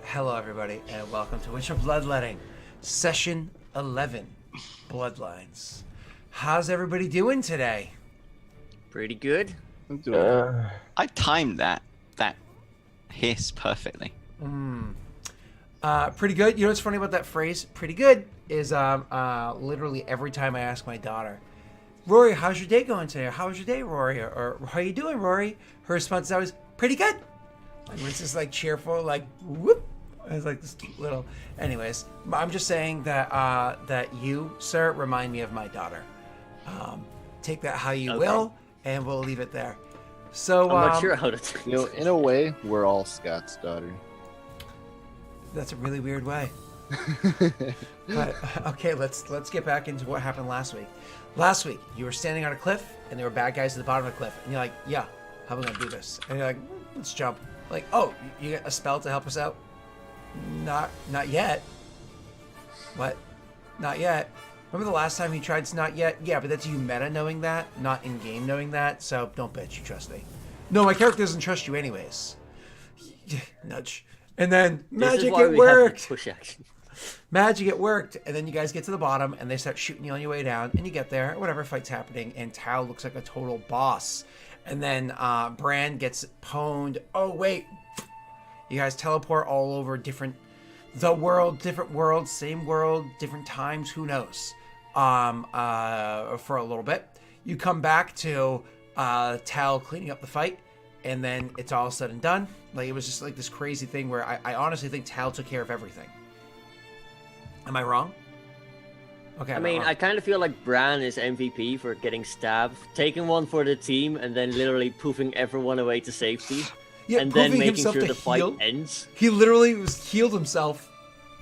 Hello, everybody, and welcome to Witcher Bloodletting, Session 11, Bloodlines. How's everybody doing today? Pretty good. I timed that hiss perfectly. Pretty good. You know what's funny about that phrase, pretty good, is literally every time I ask my daughter, Rory, how's your day going today? Or, how was your day, Rory? Or how you doing, Rory? Her response is always, pretty good. Like, it's just like cheerful, like, whoop. It's like this cute little... Anyways, I'm just saying that that you, sir, remind me of my daughter. Take that how you will, and we'll leave it there. So, I'm not sure how to take You know, in a way, we're all Scott's daughter. That's a really weird way. But, okay, let's get back into what happened last week. Last week, you were standing on a cliff, and there were bad guys at the bottom of the cliff. And you're like, yeah, how am I going to do this? And you're like, let's jump. Like, oh, you get a spell to help us out? Not yet. What? Not yet. Remember the last time you tried to not yet? Yeah, but that's you meta knowing that, not in-game knowing that, so don't bitch, you trust me. No, my character doesn't trust you anyways. Nudge. And then, magic, it worked! Push action. Magic, it worked! And then you guys get to the bottom, and they start shooting you on your way down, and you get there, whatever fight's happening, and Tal looks like a total boss. And then Bran gets pwned. Oh, wait. You guys teleport all over different worlds, same world, different times, who knows? For a little bit. You come back to Tal cleaning up the fight, and then it's all said and done. Like, it was just like this crazy thing where I honestly think Tal took care of everything. Am I wrong? Okay. I mean, I kind of feel like Bran is MVP for getting stabbed, taking one for the team, and then literally poofing everyone away to safety. Yeah, and then making sure the heal. fight ends. He literally healed himself,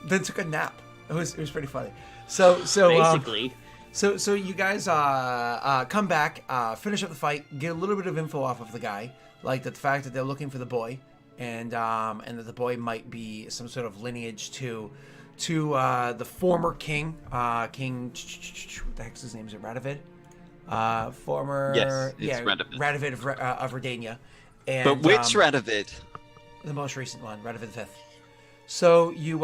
then took a nap. It was pretty funny. So Basically. So you guys come back, finish up the fight, get a little bit of info off of the guy, like the fact that they're looking for the boy, and that the boy might be some sort of lineage to the former king, King. What the heck's his name? Is it Radovid? Radovid. Radovid of Redania. And, But which Radovid? The most recent one, Radovid V. So you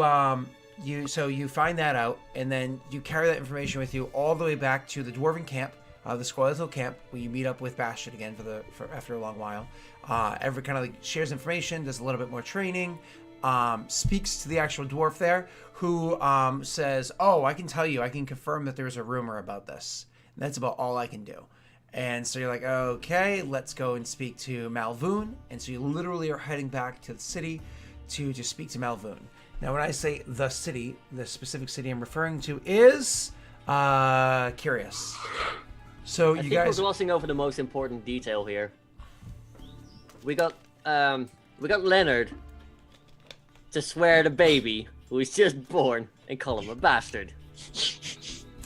find that out, and then you carry that information with you all the way back to the Dwarven camp, the skeletal camp, where you meet up with Bastion again for after a long while. Every kind of like shares information, does a little bit more training, speaks to the actual dwarf there, who says, "Oh, I can tell you, I can confirm that there's a rumor about this." And that's about all I can do. And so you're like, okay, let's go and speak to Malvoon. And so you literally are heading back to the city to speak to Malvoon. Now, when I say the city, the specific city I'm referring to is Curious. So I think guys, we're glossing over the most important detail here. We got Leonard to swear the baby who is just born and call him a bastard.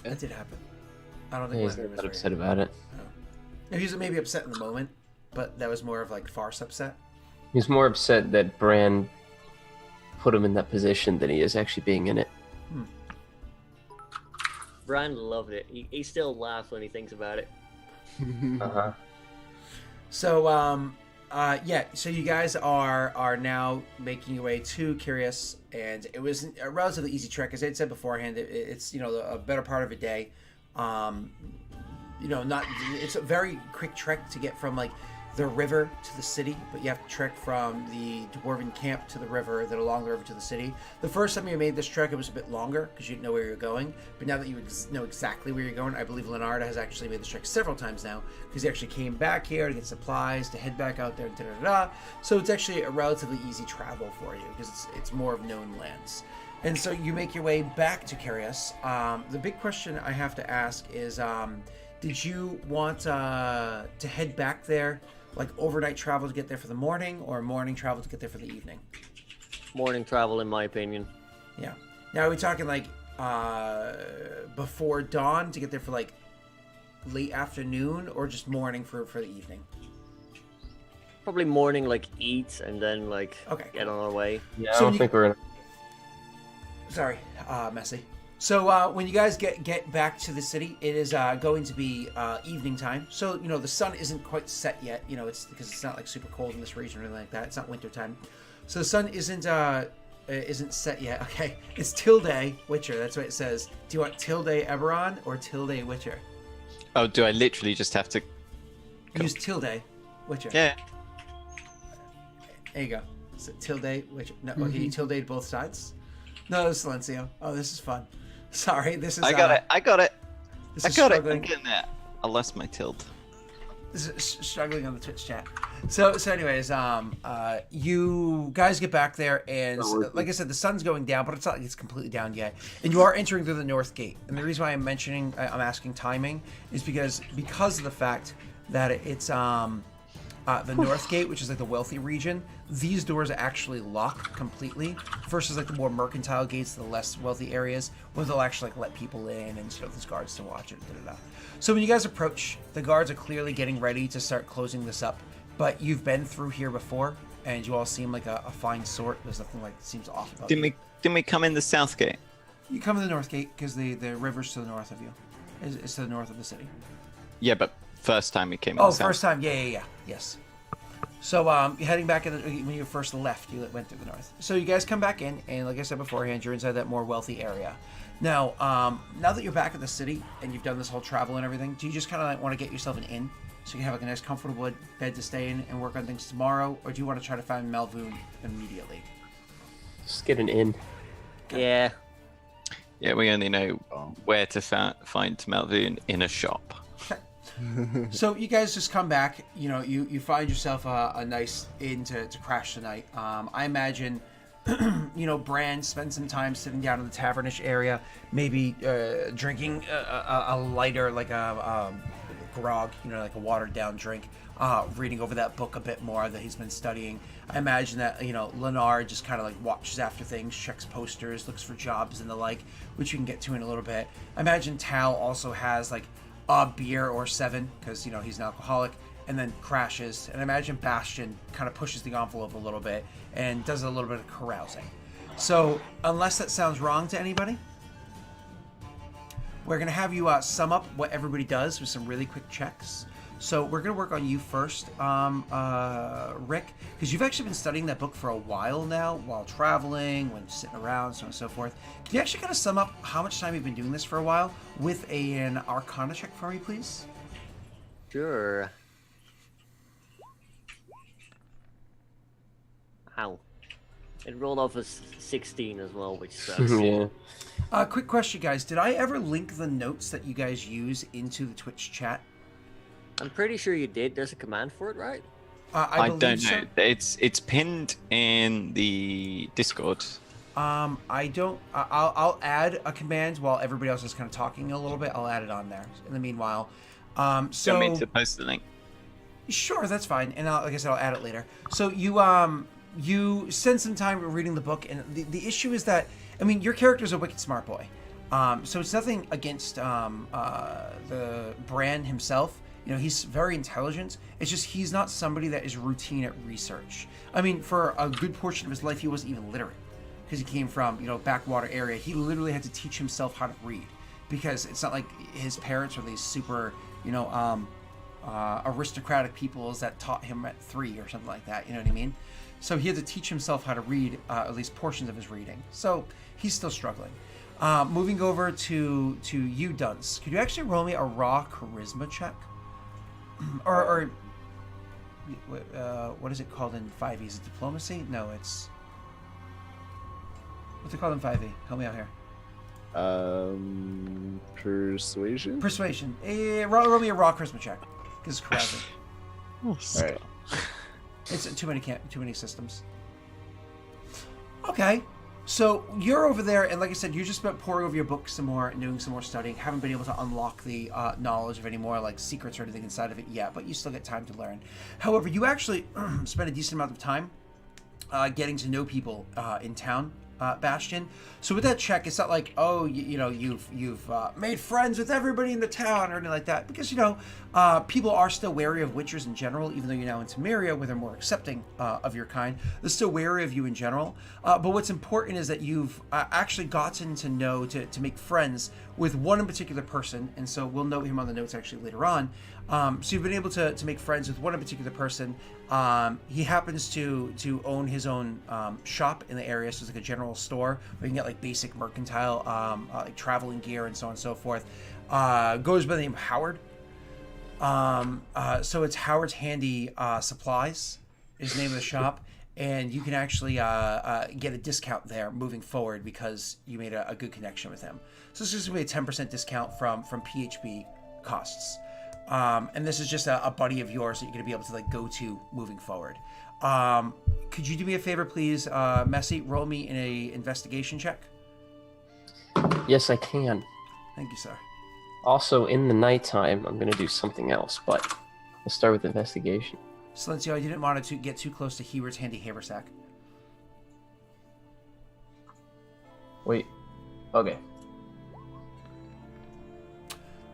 that did happen. I don't think He's Leonard was not very upset happy. about it. He was maybe upset in the moment, but that was more of like farce upset. He's more upset that Bran put him in that position than he is actually being in it. Bran loved it. He still laughs when he thinks about it. Uh-huh. So so you guys are now making your way to Curious, and it was a relatively easy trek. As I had said beforehand, it's a better part of a day. It's a very quick trek to get from like the river to the city, but you have to trek from the Dwarven camp to the river, then along the river to the city. The first time you made this trek, it was a bit longer because you didn't know where you were going. But now that you know exactly where you're going, I believe Leonardo has actually made this trek several times now because he actually came back here to get supplies, to head back out there, So it's actually a relatively easy travel for you because it's more of known lands. And so you make your way back to Curious. The big question I have to ask is, did you want to head back there, like overnight travel to get there for the morning, or morning travel to get there for the evening? Morning travel, in my opinion. Yeah. Now, are we talking like before dawn to get there for like late afternoon, or just morning for the evening? Probably morning, like eat, and then like get on our way. Yeah, So I don't think we're in. Sorry, messy. So when you guys get back to the city, it is going to be evening time. So the sun isn't quite set yet. It's because it's not like super cold in this region or anything like that. It's not winter time. So the sun isn't set yet. Okay, it's Tilde Witcher. That's what it says. Do you want Tilde Eberron or Tilde Witcher? Oh, do I literally just have to? Use Tilde Witcher. Yeah. There you go. So Tilde Witcher. No, okay, you tilde both sides. No, it's Silencio. Oh, this is fun. Sorry, this is. I got it. I got it. This I is got it. struggling. I'm getting there. I lost my tilt. This is struggling on the Twitch chat. So anyways, you guys get back there, and like I said, the sun's going down, but it's not like it's completely down yet. And you are entering through the north gate. And the reason why I'm asking timing, is because of the fact that it's the north gate, which is like the wealthy region. These doors actually lock completely, versus like the more mercantile gates, the less wealthy areas, where they'll actually like let people in, and there's guards to watch it. So when you guys approach, the guards are clearly getting ready to start closing this up. But you've been through here before, and you all seem like a fine sort. There's nothing like seems off about you. Didn't we come in the south gate? You come in the north gate because the river's to the north of you. It's to the north of the city. Yeah, but first time we came in. Oh, the south. first time. Yeah. Yes. So you're heading back when you first left, you went through the north. So you guys come back in, and like I said beforehand, you're inside that more wealthy area. Now, now that you're back in the city and you've done this whole travel and everything, do you just kind of like want to get yourself an inn? So you can have like a nice comfortable bed to stay in and work on things tomorrow? Or do you want to try to find Malvoon immediately? Just get an inn. Yeah. Yeah, we only know where to find Malvoon in a shop. Okay. So you guys just come back, you find yourself a nice inn to crash the night. I imagine, Bran spends some time sitting down in the tavernish area, maybe drinking a lighter, like a grog, like a watered down drink, reading over that book a bit more that he's been studying. I imagine that, Lennar just kind of like watches after things, checks posters, looks for jobs and the like, which you can get to in a little bit. I imagine Tal also has like a beer or 7, because, he's an alcoholic, and then crashes. And I imagine Bastion kind of pushes the envelope a little bit and does a little bit of carousing. So, unless that sounds wrong to anybody, we're going to have you sum up what everybody does with some really quick checks. So we're going to work on you first, Rick, because you've actually been studying that book for a while now, while traveling, when sitting around, so on and so forth. Can you actually kind of sum up how much time you've been doing this for a while with an Arcana check for me, please? Sure. Ow. It rolled off as 16 as well, which sucks. Yeah. Quick question, guys. Did I ever link the notes that you guys use into the Twitch chat? I'm pretty sure you did. There's a command for it, right? I don't know. So. It's pinned in the Discord. I don't. I'll add a command while everybody else is kind of talking a little bit. I'll add it on there. In the meanwhile, so. Do you want me to post the link? Sure, that's fine. And like I said, I'll add it later. So you spend some time reading the book, and the issue is that, I mean, your character's a wicked smart boy. So it's nothing against the Bran himself. He's very intelligent. It's just he's not somebody that is routine at research. I mean, for a good portion of his life, he wasn't even literate because he came from, backwater area. He literally had to teach himself how to read because it's not like his parents were these super, aristocratic peoples that taught him at 3 or something like that. You know what I mean? So he had to teach himself how to read, at least portions of his reading. So he's still struggling. Moving over to you, Dunce. Could you actually roll me a raw charisma check? Or what is it called in 5e? Is it diplomacy? No, it's... What's it called in 5e? Help me out here. Persuasion? Persuasion. Roll me a raw charisma check. Because it's carousing. Alright. It's too many systems. Okay. So you're over there, and like I said, you just been poring over your book some more and doing some more studying. Haven't been able to unlock the knowledge of any more like secrets or anything inside of it yet, but you still get time to learn. However, you actually spend a decent amount of time getting to know people in town bastion. So with that check, it's not like, oh, you've made friends with everybody in the town or anything like that, because people are still wary of witchers in general, even though you're now in Temeria, where they're more accepting of your kind. They're still wary of you in general. But what's important is that you've actually gotten to know to make friends with one in particular person, and so we'll note him on the notes actually later on. So you've been able to make friends with one in particular person. He happens to own his own shop in the area, so it's like a general store where you can get like basic mercantile, like traveling gear and so on and so forth. Goes by the name of Howard. So it's Howard's Handy Supplies is the name of the shop, and you can actually get a discount there moving forward because you made a good connection with him. So this is going to be a 10% discount from PHB costs. And this is just a buddy of yours that you're going to be able to like go to moving forward. Could you do me a favor, please, Messi? Roll me in a investigation check. Yes, I can. Thank you, sir. Also, in the nighttime, I'm going to do something else, but we'll start with investigation. Silencio, I didn't want to get too close to Heward's handy haversack. Wait. Okay.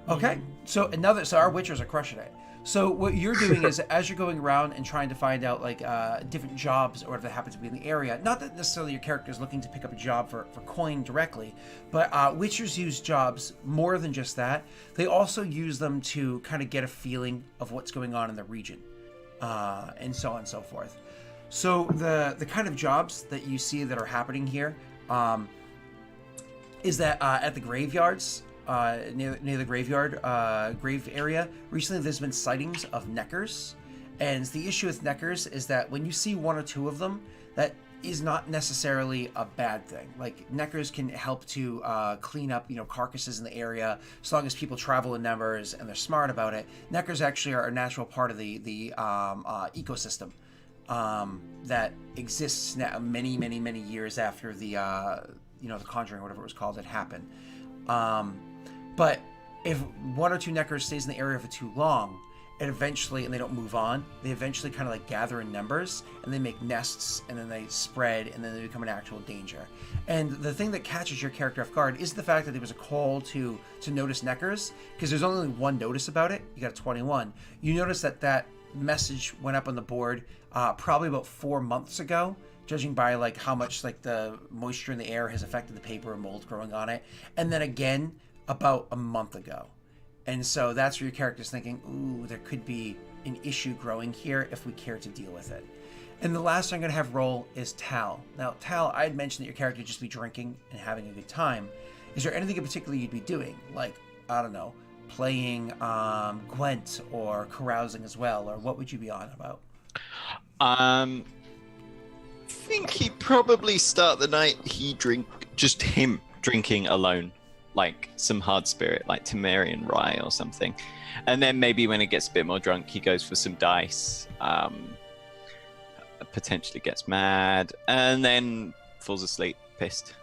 Okay, so our witchers are crushing it. So what you're doing is, as you're going around and trying to find out like different jobs or whatever that happens to be in the area, not that necessarily your character is looking to pick up a job for coin directly, but witchers use jobs more than just that. They also use them to kind of get a feeling of what's going on in the region, and so on and so forth. So the kind of jobs that you see that are happening here is that at the graveyards, near the graveyard grave area, recently there's been sightings of neckers, and the issue with neckers is that when you see one or two of them, that is not necessarily a bad thing. Like, neckers can help to clean up carcasses in the area, as long as people travel in numbers and they're smart about it. Neckers actually are a natural part of the ecosystem that exists now many years after the the Conjuring or whatever it was called had happened. But if one or two neckers stays in the area for too long, and they don't move on, they eventually kind of like gather in numbers, and they make nests, and then they spread, and then they become an actual danger. And the thing that catches your character off guard is the fact that there was a call to notice neckers, because there's only one notice about it. You got a 21. You notice that message went up on the board probably about 4 months ago, judging by like how much like the moisture in the air has affected the paper and mold growing on it, and then again about a month ago. And so that's where your character's thinking, ooh, there could be an issue growing here if we care to deal with it. And the last thing I'm going to have roll is Tal. Now, Tal, I had mentioned that your character would just be drinking and having a good time. Is there anything in particular you'd be doing? Like, I don't know, playing Gwent or carousing as well? Or what would you be on about? I think he'd probably start the night him drinking alone. Like some hard spirit, like Temerian rye or something. And then maybe when it gets a bit more drunk, he goes for some dice, potentially gets mad, and then falls asleep, pissed.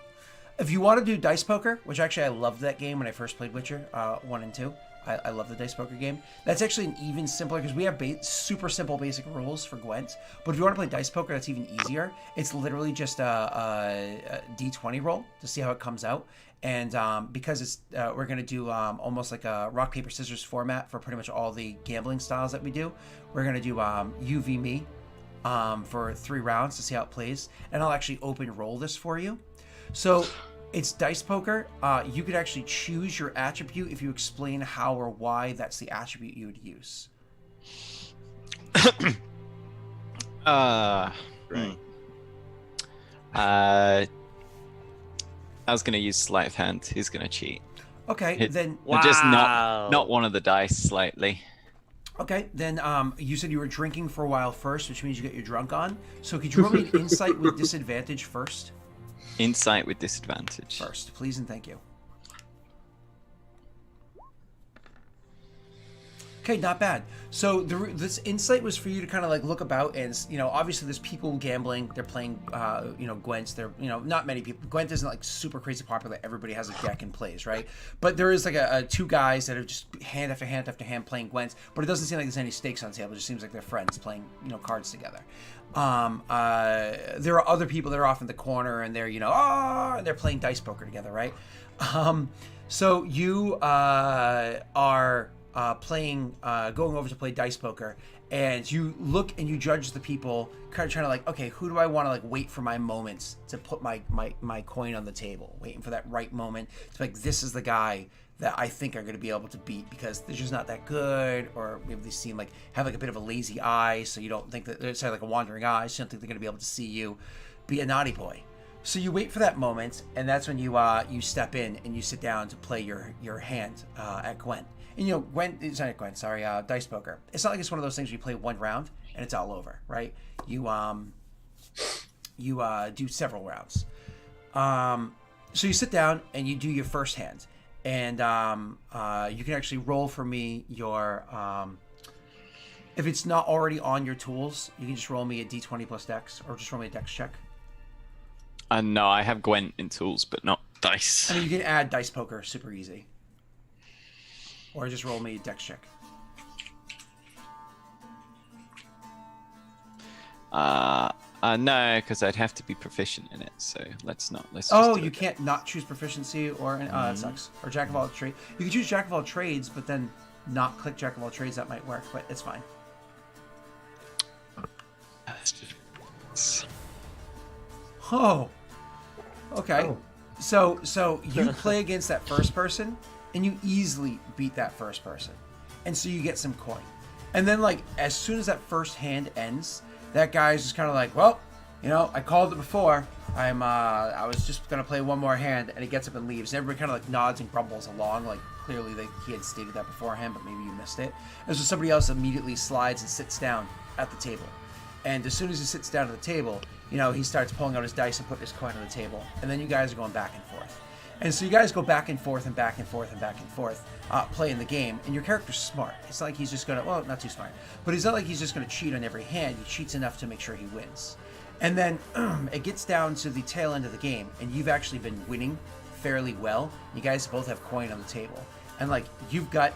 If you want to do dice poker, which actually I loved that game when I first played Witcher 1 and 2. I love the dice poker game. That's actually an even simpler, because we have super simple basic rules for Gwent. But if you want to play dice poker, that's even easier. It's literally just a D20 roll to see how it comes out. And because it's we're going to do almost like a rock, paper, scissors format for pretty much all the gambling styles that we do. We're going to do you v me for 3 rounds to see how it plays. And I'll actually open roll this for you. So it's dice poker. You could actually choose your attribute if you explain how or why that's the attribute you would use. Right. I was going to use sleight of hand. He's going to cheat. Okay, then... Wow. Just not one of the dice slightly. Okay, then you said you were drinking for a while first, which means you get your drunk on. So could you roll me an insight with disadvantage first? Insight with disadvantage. First, please and thank you. Okay, not bad. So this insight was for you to kind of like look about, and obviously there's people gambling. They're playing, Gwent. They're, not many people. Gwent isn't like super crazy popular. Everybody has a deck and plays, right? But there is like a two guys that are just hand after hand after hand playing Gwent. But it doesn't seem like there's any stakes on the table. It just seems like they're friends playing, cards together. There are other people that are off in the corner, and they're, and they're playing dice poker together, right? So you are playing, going over to play dice poker, and you look and you judge the people, kind of trying to like, okay, who do I want to like wait for my moments to put my coin on the table, waiting for that right moment to like, this is the guy that I think are going to be able to beat because they're just not that good, or maybe they seem like have like a bit of a lazy eye, so you don't think that it's like a wandering eye, so you don't think they're going to be able to see you be a naughty boy. So you wait for that moment, and that's when you step in and you sit down to play your hand at Gwent. And Gwent, it's not Gwent, sorry, dice poker. It's not like it's one of those things where you play one round and it's all over, right? You do several rounds. So you sit down and you do your first hand, and you can actually roll for me your. If it's not already on your tools, you can just roll me a d20 plus dex, or just roll me a dex check. No, I have Gwent in tools, but not dice. I mean, you can add dice poker, super easy. Or just roll me a dex check. No, because I'd have to be proficient in it. So let's not. Let's. Oh, just you can't not choose proficiency, or that sucks. Or jack of all trades. You can choose jack of all trades, but then not click jack of all trades. That might work, but it's fine. Oh. Okay. Oh. So you play against that first person, and you easily beat that first person, and so you get some coin. And then like as soon as that first hand ends, that guy's just kind of like, well, I called it before. I was just gonna play one more hand, and he gets up and leaves. And everybody kind of like nods and grumbles along, like clearly he had stated that beforehand, but maybe you missed it. And so somebody else immediately slides and sits down at the table. And as soon as he sits down at the table, he starts pulling out his dice and putting his coin on the table. And then you guys are going back and forth. And so you guys go back and forth and back and forth and back and forth, playing the game. And your character's smart. It's not like he's just going to, well, not too smart, but it's not like he's just going to cheat on every hand. He cheats enough to make sure he wins. And then it gets down to the tail end of the game, and you've actually been winning fairly well. You guys both have coin on the table. And like, you've got,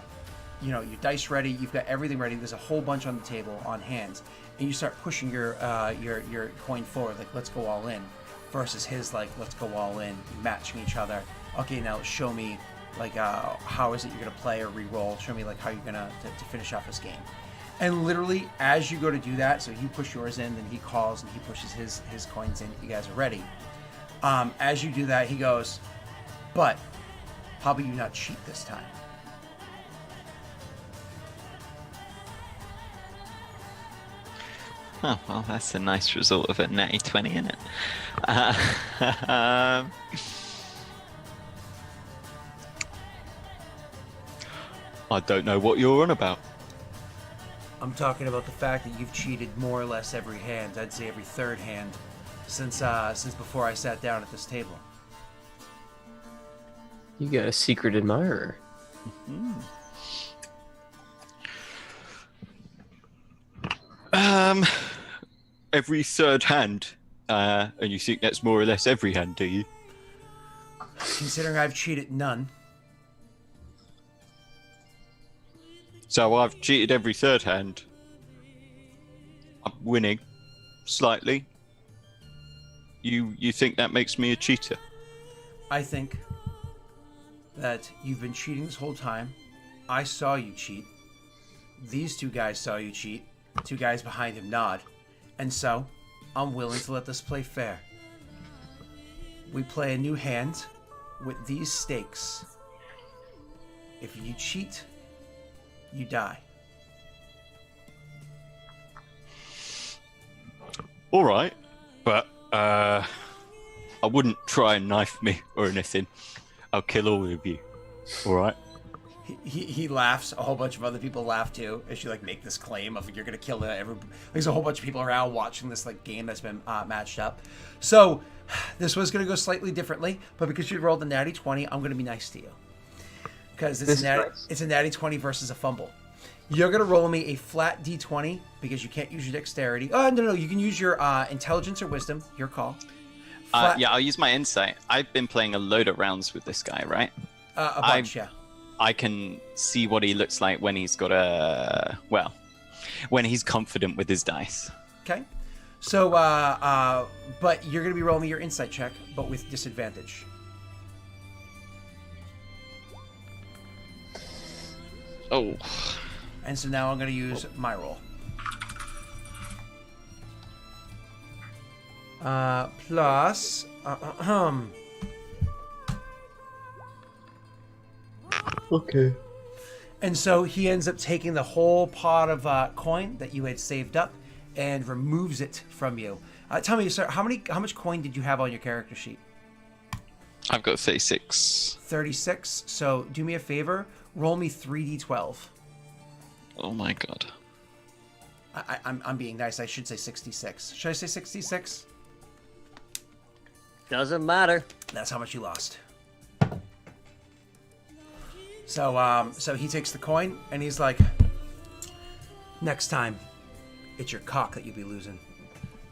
your dice ready. You've got everything ready. There's a whole bunch on the table on hands. And you start pushing your coin forward, like, let's go all in, versus his, like, let's go all in, matching each other. Okay, now show me, like, how is it you're going to play or re-roll. Show me, like, how you're going to finish off this game. And literally, as you go to do that, so you push yours in, then he calls and he pushes his coins in. You guys are ready. As you do that, he goes, but how about you not cheat this time? Oh, well, that's a nice result of a natty 20, isn't it? I don't know what you're on about. I'm talking about the fact that you've cheated more or less every hand. I'd say every third hand since before I sat down at this table. You got a secret admirer. Every third hand, and you think that's more or less every hand, do you? Considering I've cheated none. So I've cheated every third hand. I'm winning, slightly. You think that makes me a cheater? I think that you've been cheating this whole time. I saw you cheat. These two guys saw you cheat. Two guys behind him nod. And so, I'm willing to let this play fair. We play a new hand with these stakes. If you cheat, you die. All right, but I wouldn't try and knife me or anything. I'll kill all of you. All right. He laughs. A whole bunch of other people laugh too as you like make this claim of you're gonna kill there's a whole bunch of people around watching this like game that's been matched up. So this was gonna go slightly differently, but because you rolled a natty 20, I'm gonna be nice to you because it's a natty 20 versus a fumble. You're gonna roll me a flat d20 because you can't use your dexterity. Oh no, you can use your intelligence or wisdom. Your call. Yeah, I'll use my insight. I've been playing a load of rounds with this guy, right? A bunch, yeah. I can see what he looks like when he's got when he's confident with his dice. Okay. So, but you're gonna be rolling me your insight check, but with disadvantage. Oh. And so now I'm gonna use my roll. Plus, Okay. And so he ends up taking the whole pot of coin that you had saved up and removes it from you. Tell me, sir, how much coin did you have on your character sheet? I've got 36. 36. So do me a favor, roll me 3d12. Oh my god. I'm being nice. I should say 66. Should I say 66? Doesn't matter. That's how much you lost. So he takes the coin and he's like, next time, it's your cock that you'll be losing.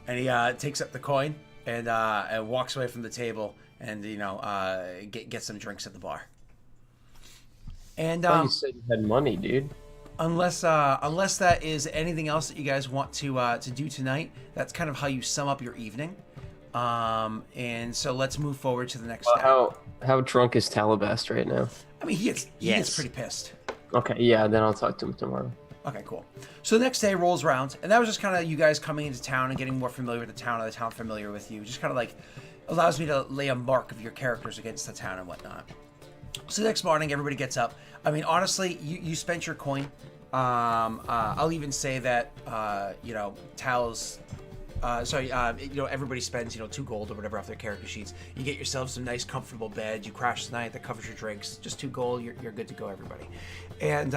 And he takes up the coin and walks away from the table and get some drinks at the bar. And You said you had money, dude. unless that is anything else that you guys want to do tonight, that's kind of how you sum up your evening. And so let's move forward to the next step. How drunk is Talabast right now? I mean, he gets pretty pissed. Okay, yeah, then I'll talk to him tomorrow. Okay, cool. So the next day rolls around, and that was just kind of you guys coming into town and getting more familiar with the town, and the town familiar with you. Just kind of like allows me to lay a mark of your characters against the town and whatnot. So the next morning, everybody gets up. I mean, honestly, you spent your coin. I'll even say that Tal's. Everybody spends 2 gold or whatever off their character sheets. You get yourself some nice, comfortable bed. You crash the night that covers your drinks. Just 2 gold. You're good to go, everybody. And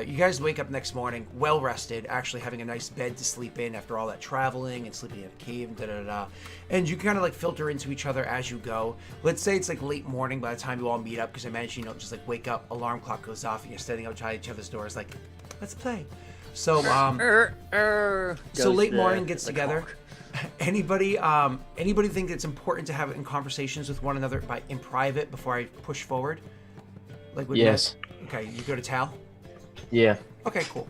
you guys wake up next morning, well rested, actually having a nice bed to sleep in after all that traveling and sleeping in a cave and da-da-da. And you kind of like filter into each other as you go. Let's say it's like late morning by the time you all meet up, because I imagine just like wake up, alarm clock goes off, and you're standing outside each other's doors like, let's play. So so late morning gets together. Anybody think it's important to have it in conversations with one another in private before I push forward? Like yes. Okay, you go to Tal? Yeah. Okay, cool.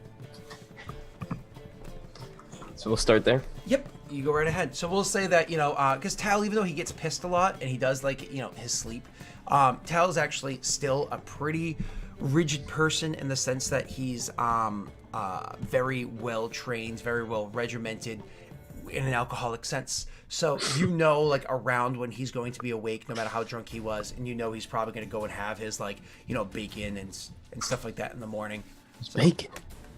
So we'll start there. Yep, you go right ahead. So we'll say that, because Tal, even though he gets pissed a lot and he does like, his sleep, Tal is actually still a pretty rigid person in the sense that he's very well trained, very well regimented in an alcoholic sense. So like around when he's going to be awake, no matter how drunk he was, and he's probably going to go and have his bacon and stuff like that in the morning. So, bacon.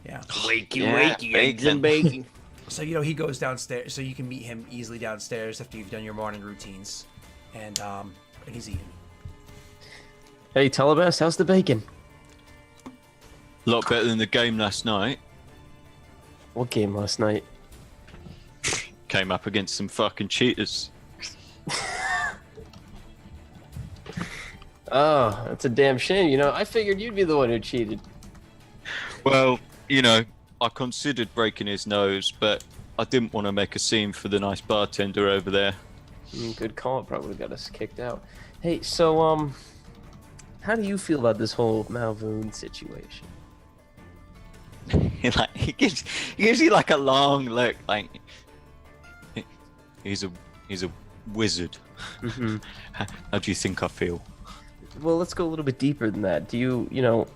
Yeah. Wakey, eggs and bacon. So he goes downstairs, so you can meet him easily downstairs after you've done your morning routines, and he's eating. Hey, Talabast, how's the bacon? A lot better than the game last night. What game last night? Came up against some fucking cheaters. Oh, that's a damn shame. I figured you'd be the one who cheated. Well, I considered breaking his nose, but I didn't want to make a scene for the nice bartender over there. Good call. It probably got us kicked out. Hey, so, how do you feel about this whole Malvoon situation? He gives you like a long look, like he's a wizard. Mm-hmm. How do you think I feel? Well, let's go a little bit deeper than that. Do you,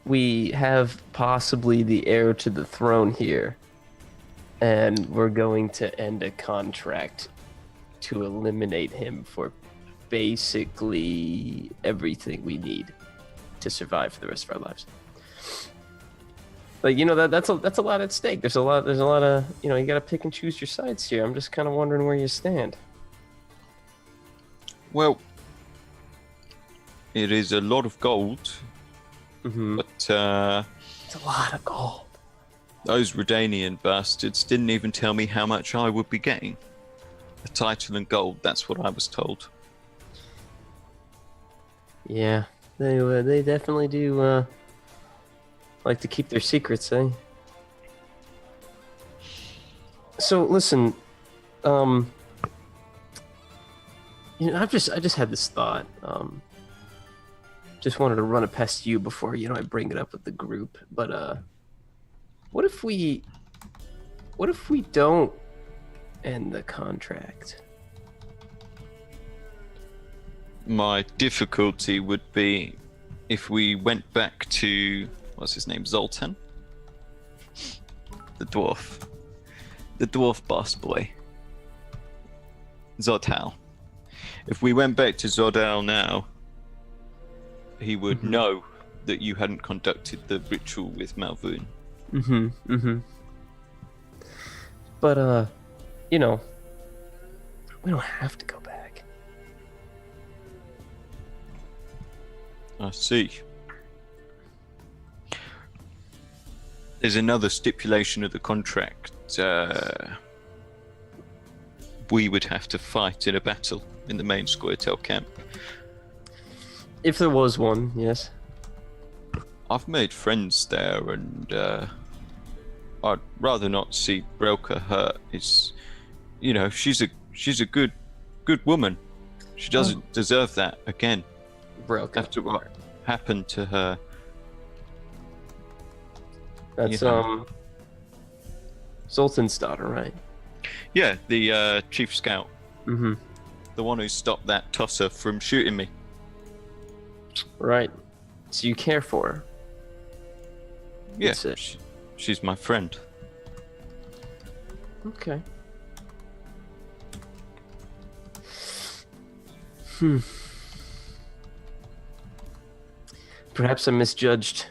we have possibly the heir to the throne here, and we're going to end a contract to eliminate him for basically everything we need to survive for the rest of our lives. Like, that's a lot at stake. There's a lot of, you got to pick and choose your sides here. I'm just kind of wondering where you stand. Well, it is a lot of gold, Mm-hmm. but It's a lot of gold. those Redanian bastards didn't even tell me how much I would be getting. A title and gold, that's what I was told. Yeah, they definitely do Like to keep their secrets, eh? So listen, I just had this thought. Just wanted to run it past you before I bring it up with the group. But what if we don't end the contract? My difficulty would be if we went back to, what's his name, Zoltan? The dwarf boss boy. Zodhal. If we went back to Zodhal now, he would know that you hadn't conducted the ritual with Malvoon. But, we don't have to go back. I see. There's another stipulation of the contract. We would have to fight in a battle in the main Scoia'tael camp. If there was one, yes. I've made friends there, and I'd rather not see Brelka hurt. It's, she's a good woman. She doesn't deserve that again. Brelka. After what happened to her. That's Zoltan's daughter, right? Yeah, the chief scout. Mm-hmm. The one who stopped that tosser from shooting me. Right. So you care for her. Yeah, That's it. she's my friend. Okay. Perhaps I misjudged.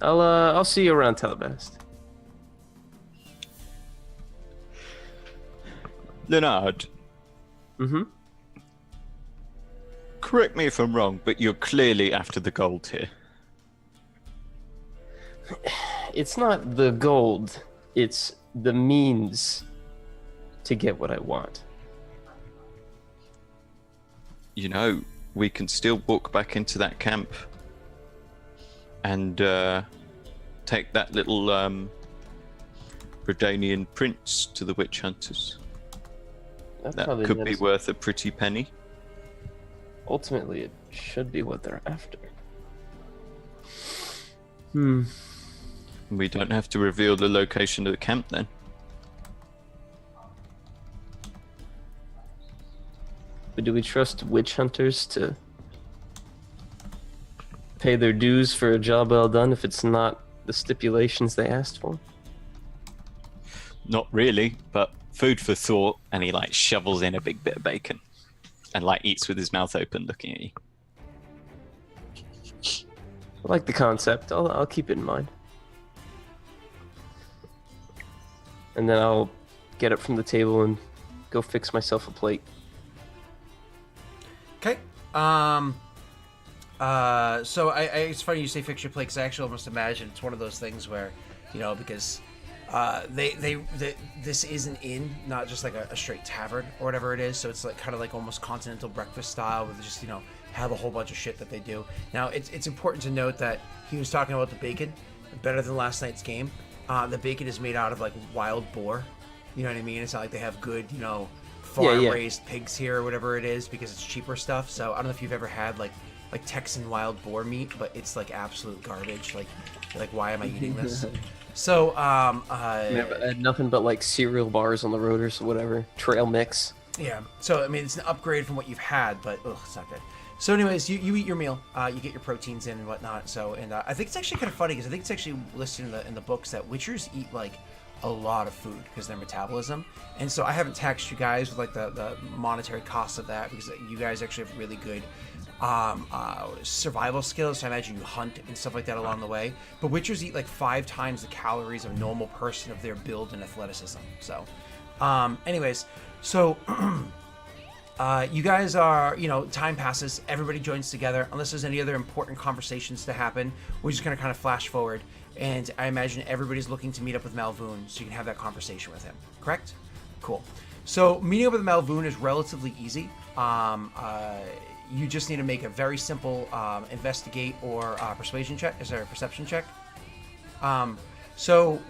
I'll see you around Telebast. Leonard. Mm-hmm. Correct me if I'm wrong, but you're clearly after the gold here. It's not the gold. It's the means to get what I want. We can still walk back into that camp and take that little Redanian prince to the witch hunters. That could be worth a pretty penny. Ultimately, it should be what they're after. We don't have to reveal the location of the camp then. But do we trust witch hunters to pay their dues for a job well done if it's not the stipulations they asked for? Not really, but food for thought. And he shovels in a big bit of bacon and eats with his mouth open, looking at you. I like the concept. I'll keep it in mind. And then I'll get up from the table and go fix myself a plate. Okay. So it's funny you say fix your plate, because I actually almost imagine it's one of those things where, because this is an inn, not just a straight tavern or whatever it is. So it's kind of almost continental breakfast style, with just have a whole bunch of shit that they do. Now it's important to note that he was talking about the bacon, better than last night's game. The bacon is made out of wild boar. You know what I mean? It's not like they have good farm-raised pigs here or whatever it is, because it's cheaper stuff. So I don't know if you've ever had like Texan wild boar meat, but it's absolute garbage. Why am I eating this? So nothing but cereal bars on the road or whatever, trail mix. Yeah. So I mean, it's an upgrade from what you've had, but it's not good. So anyways, you eat your meal, you get your proteins in and whatnot. So I think it's actually kind of funny, because I think it's actually listed in the books that witchers eat a lot of food because of their metabolism. And so I haven't taxed you guys with the monetary costs of that, because you guys actually have really good survival skills. So I imagine you hunt and stuff like that along the way. But witchers eat 5 times the calories of a normal person of their build and athleticism. So anyways, so you guys are, time passes, everybody joins together. Unless there's any other important conversations to happen, we're just going to kind of flash forward. And I imagine everybody's looking to meet up with Malvoon, so you can have that conversation with him. Correct? Cool. So meeting up with Malvoon is relatively easy. you just need to make a very simple investigate or persuasion check. Sorry, perception check. So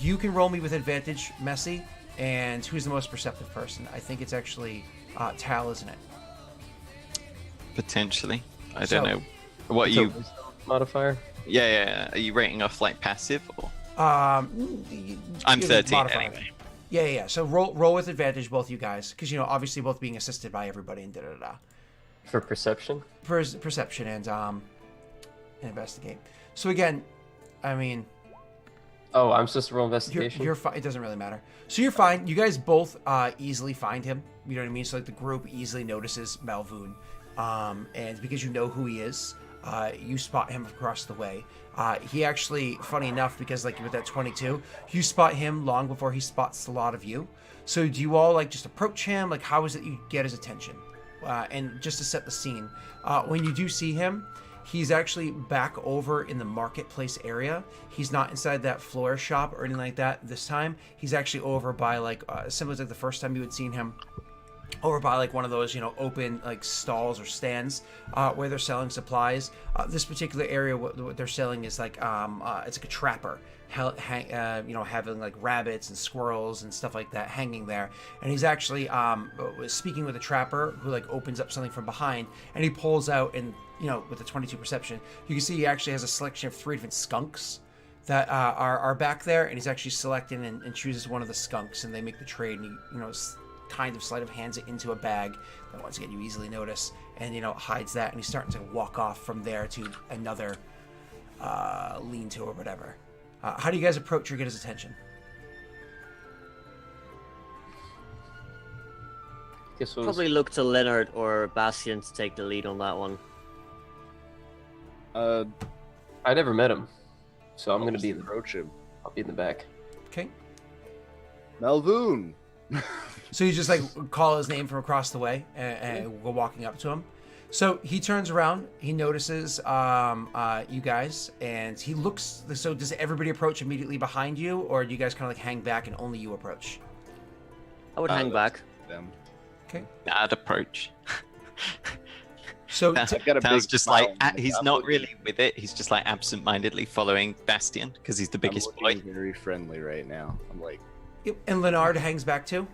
you can roll me with advantage, Messy. And who's the most perceptive person? I think it's actually Tal, isn't it? Potentially. I So- don't know. What are So you? wisdom modifier? Yeah. Are you rating off like passive or? I'm I'm 13 anyway. Yeah. So roll with advantage, both you guys, because obviously both being assisted by everybody and For perception? perception and investigate. So again, I mean, Oh, I'm supposed to roll you're investigation? fine. It doesn't really matter. So you're fine. You guys both easily find him. You know what I mean? So like the group easily notices Malvoon, and because you know who he is, you spot him across the way. He actually, funny enough, because like with that 22, you spot him long before he spots a lot of you. So do you all like just approach him? Like how is it you get his attention? And just to set the scene, when you do see him, he's actually back over in the marketplace area. He's not inside that floor shop or anything like that this time. He's actually over by like similar to like the first time you had seen him, over by like one of those open like stalls or stands where they're selling supplies. This particular area, what they're selling is like it's like a trapper, having like rabbits and squirrels and stuff like that hanging there. And he's actually speaking with a trapper who like opens up something from behind, and he pulls out, and with the 22 perception, you can see he actually has a selection of 3 different skunks that are back there, and he's actually selecting and chooses one of the skunks, and they make the trade, and he kind of sleight of hands it into a bag that once again you easily notice, and hides that, and he's starting to walk off from there to another lean-to or whatever. How do you guys approach or get his attention? Guess what was- Probably look to Leonard or Bastian to take the lead on that one. I never met him, so I'm gonna be in the, approach him. I'll be in the back. Okay. Malvoon. So you just like call his name from across the way and go walking up to him. So he turns around, he notices you guys, and he looks. So does everybody approach immediately behind you, or do you guys kind of like hang back and only you approach? I would hang back. Them. Okay. Bad approach. So Tal's I've got a big just smile like on my he's face. not really with it. He's just like absent-mindedly following Bastian because he's the biggest I'm boy. looking very friendly right now. I'm like, yep, and Leonard hangs back too.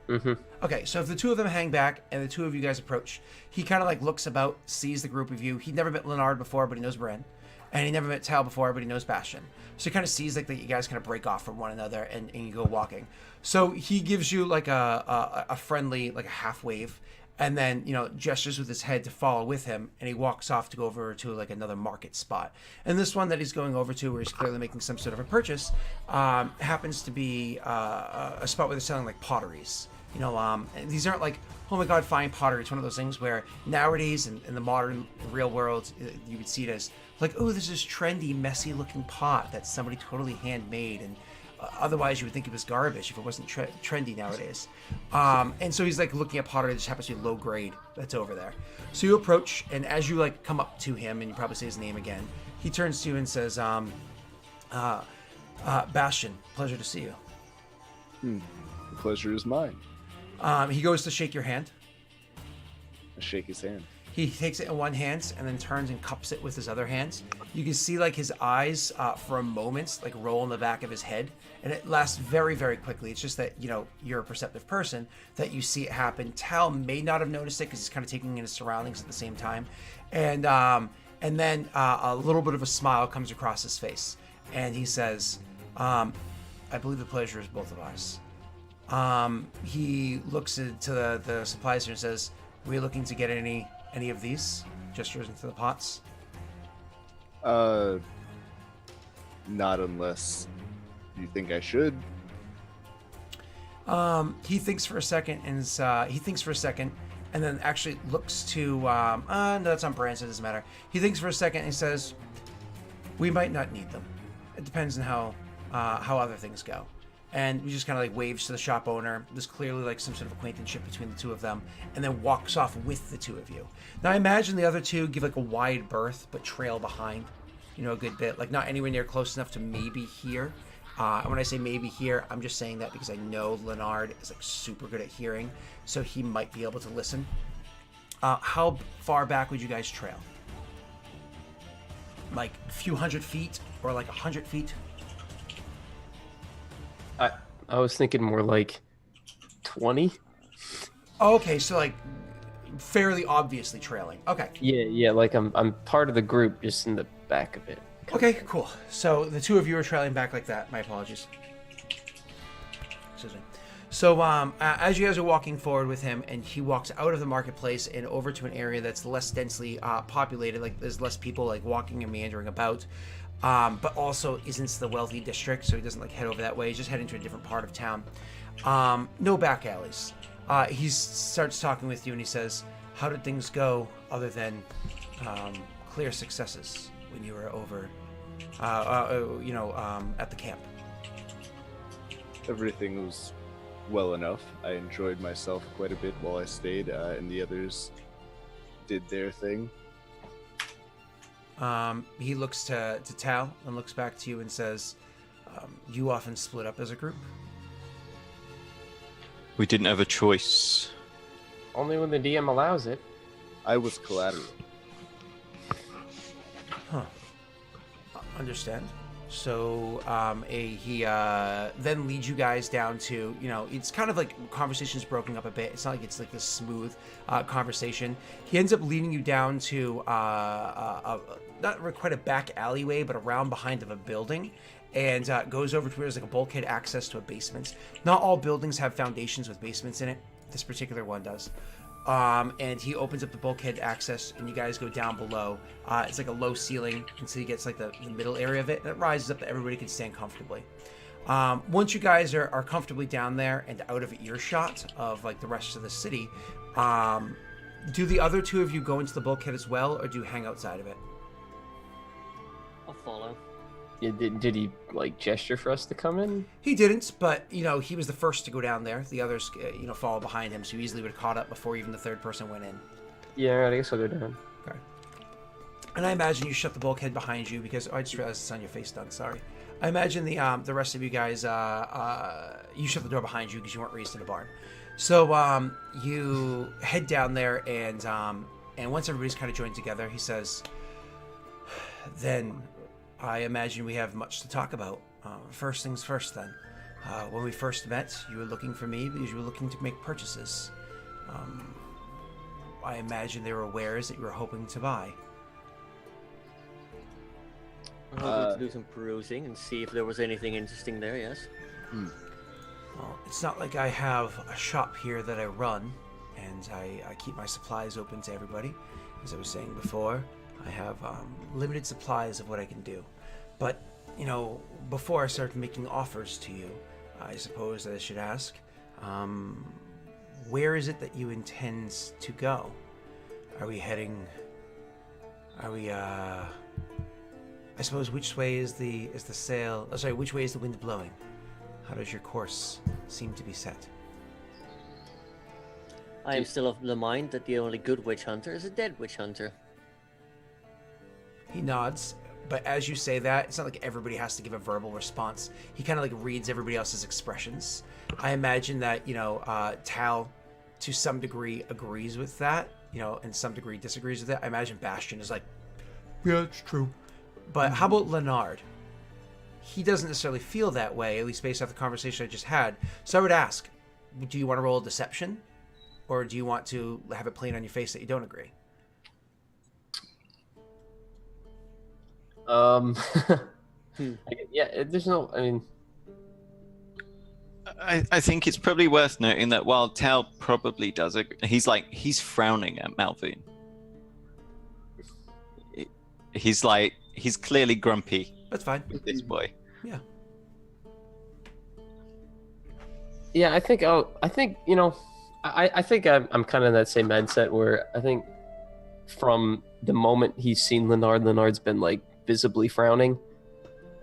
Mm-hmm. Okay, so if the two of them hang back and the two of you guys approach, he kind of like looks about, sees the group of you. He'd never met Leonard before, but he knows Bren. And he never met Tal before, but he knows Bastion. So he kind of sees like that you guys kind of break off from one another and you go walking. So he gives you like a friendly, like a half wave, and then gestures with his head to follow with him, and he walks off to go over to like another market spot. And this one that he's going over to, where he's clearly making some sort of a purchase, happens to be a spot where they're selling like potteries. And these aren't like, oh my god, fine pottery. It's one of those things where nowadays in the modern real world, you would see it as like, oh, there's this trendy, messy looking pot that somebody totally handmade, and otherwise you would think it was garbage if it wasn't trendy nowadays. And so he's like looking at pottery that just happens to be low grade that's over there. So you approach, and as you like come up to him, and you probably say his name again, he turns to you and says, Bastion, pleasure to see you. the pleasure is mine. He goes to shake your hand. I shake his hand. He takes it in one hand and then turns and cups it with his other hand. You can see like his eyes for a moment like roll in the back of his head, and it lasts very, very quickly. It's just that you're a perceptive person that you see it happen. Tal may not have noticed it because he's kind of taking in his surroundings at the same time, and then a little bit of a smile comes across his face, and he says, "I believe the pleasure is both of ours." He looks into the supplies and says, "Were you looking to get any of these?" Gestures into the pots. Not unless you think I should. He thinks for a second and then actually looks to no, that's on brand, so it doesn't matter. He thinks for a second and he says, "We might not need them. It depends on how other things go." And he just kind of like waves to the shop owner. There's clearly like some sort of acquaintanceship between the two of them, and then walks off with the two of you. Now I imagine the other two give like a wide berth, but trail behind, a good bit, like not anywhere near close enough to maybe hear. And when I say maybe hear, I'm just saying that because I know Leonard is like super good at hearing, so he might be able to listen. how far back would you guys trail? Like a few 100 feet or like 100 feet? I was thinking more like 20. Oh, okay, so like fairly obviously trailing. Okay. Yeah, like I'm part of the group, just in the back of it. Okay, cool. So the two of you are trailing back like that. My apologies. Excuse me. So as you guys are walking forward with him, and he walks out of the marketplace and over to an area that's less densely populated, like there's less people like walking and meandering about, but also isn't the wealthy district, so he doesn't like head over that way. He's just heading to a different part of town. No back alleys. He starts talking with you, and he says, "How did things go, other than clear successes when you were over, at the camp?" Everything was well enough. I enjoyed myself quite a bit while I stayed, and the others did their thing. He looks to Tal and looks back to you and says, "You often split up as a group?" We didn't have a choice. Only when the DM allows it. I was collateral. Huh. Understand. So he then leads you guys down to, it's kind of like conversation's broken up a bit. It's not like it's like this smooth conversation. He ends up leading you down to not quite a back alleyway, but around behind of a building, and goes over to where there's like a bulkhead access to a basement. Not all buildings have foundations with basements in it. This particular one does. And he opens up the bulkhead access, and you guys go down below. It's like a low ceiling, and so he gets like the middle area of it, and it rises up that everybody can stand comfortably. Once you guys are comfortably down there and out of earshot of like the rest of the city, do the other two of you go into the bulkhead as well, or do you hang outside of it? I'll follow. Yeah, did he like gesture for us to come in? He didn't, but he was the first to go down there. The others, follow behind him, so you easily would have caught up before even the third person went in. Yeah, I guess I'll go down. Okay. And I imagine you shut the bulkhead behind you because I just realized it's on your face, Doug. Sorry. I imagine the rest of you guys, you shut the door behind you because you weren't raised in a barn. So you head down there, and once everybody's kind of joined together, he says, "Then I imagine we have much to talk about. First things first, then. When we first met, you were looking for me because you were looking to make purchases. I imagine there were wares that you were hoping to buy." I'm hoping to do some perusing and see if there was anything interesting there, yes. Well, it's not like I have a shop here that I run, and I keep my supplies open to everybody. As I was saying before, I have limited supplies of what I can do. But, before I start making offers to you, I suppose that I should ask, where is it that you intend to go? I suppose, which way is which way is the wind blowing? How does your course seem to be set? I am still of the mind that the only good witch hunter is a dead witch hunter. He nods, but as you say that, it's not like everybody has to give a verbal response. He kind of like reads everybody else's expressions. I imagine that, Tal, to some degree, agrees with that, and some degree disagrees with it. I imagine Bastion is like, "Yeah, it's true." But how about Leonard? He doesn't necessarily feel that way, at least based off the conversation I just had. So I would ask, do you want to roll a deception? Or do you want to have it plain on your face that you don't agree? Yeah, there's no, I think it's probably worth noting that while Tal probably does it, he's frowning at Malvine. He's clearly grumpy. That's fine. With this boy. Yeah. Yeah, I think I'm kind of in that same mindset where I think from the moment he's seen Leonard's been like visibly frowning.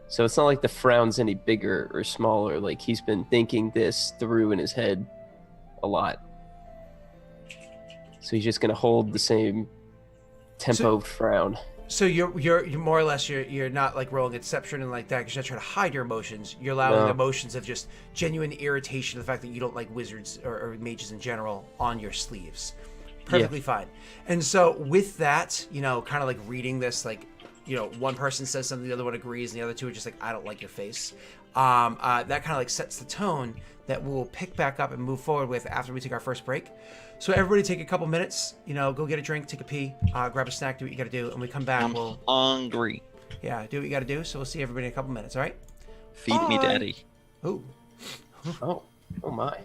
So it's not like the frown's any bigger or smaller. Like he's been thinking this through in his head a lot. So he's just gonna hold the same tempo frown. So you're more or less you're not like rolling a deception and like that because you're not trying to hide your emotions. You're allowing the emotions of just genuine irritation, the fact that you don't like wizards or mages in general on your sleeves. perfectly fine. And so with that, you know, kind of like reading this, like, you know, one person says something, the other one agrees, and the other two are just like, I don't like your face. That kind of like sets the tone that we'll pick back up and move forward with after we take our first break. So everybody take a couple minutes, you know, go get a drink, take a pee, grab a snack, do what you got to do, and when we come back, I'm we'll hungry. do what you got to do. So we'll see everybody in a couple minutes, all right? Feed me, Bye. daddy. Ooh. Oh my.